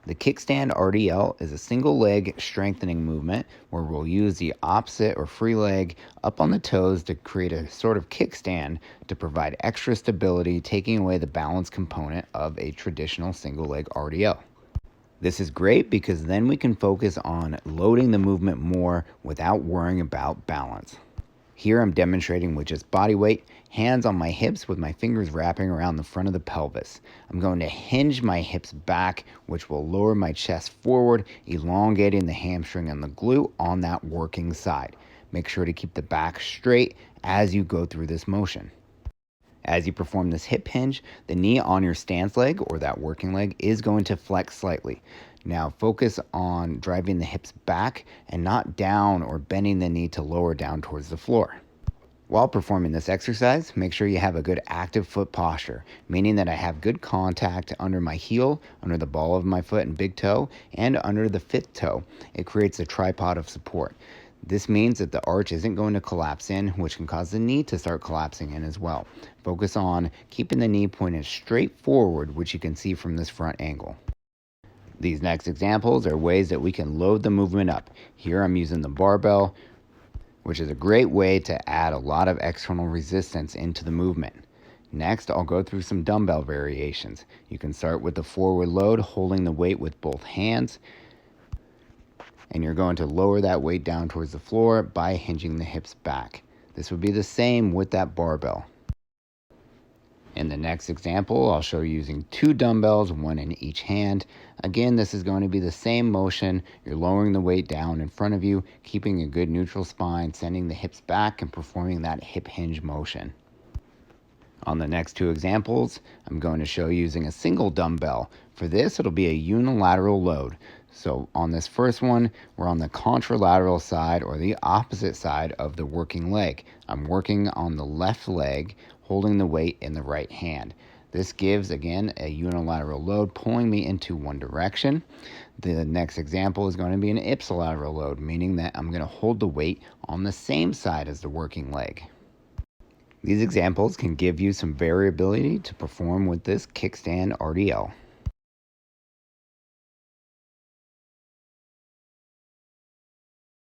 The Kickstand RDL is a single leg strengthening movement where we'll use the opposite or free leg up on the toes to create a sort of kickstand to provide extra stability, taking away the balance component of a traditional single leg RDL. This is great because then we can focus on loading the movement more without worrying about balance. Here I'm demonstrating with just body weight, hands on my hips with my fingers wrapping around the front of the pelvis. I'm going to hinge my hips back, which will lower my chest forward, elongating the hamstring and the glute on that working side. Make sure to keep the back straight as you go through this motion. As you perform this hip hinge, the knee on your stance leg or that working leg is going to flex slightly. Now focus on driving the hips back and not down or bending the knee to lower down towards the floor. While performing this exercise, make sure you have a good active foot posture, meaning that I have good contact under my heel, under the ball of my foot and big toe, and under the fifth toe. It creates a tripod of support. This means that the arch isn't going to collapse in, which can cause the knee to start collapsing in as well. Focus on keeping the knee pointed straight forward, which you can see from this front angle. These next examples are ways that we can load the movement up. Here I'm using the barbell, which is a great way to add a lot of external resistance into the movement. Next, I'll go through some dumbbell variations. You can start with the forward load, holding the weight with both hands, and you're going to lower that weight down towards the floor by hinging the hips back. This would be the same with that barbell. In the next example, I'll show you using 2 dumbbells, 1 in each hand. Again, this is going to be the same motion. You're lowering the weight down in front of you, keeping a good neutral spine, sending the hips back, and performing that hip hinge motion. On the next 2 examples, I'm going to show you using a single dumbbell. For this, it'll be a unilateral load. So on this first one, we're on the contralateral side or the opposite side of the working leg. I'm working on the left leg, holding the weight in the right hand. This gives, again, a unilateral load, pulling me into one direction. The next example is going to be an ipsilateral load, meaning that I'm going to hold the weight on the same side as the working leg. These examples can give you some variability to perform with this Kickstand RDL.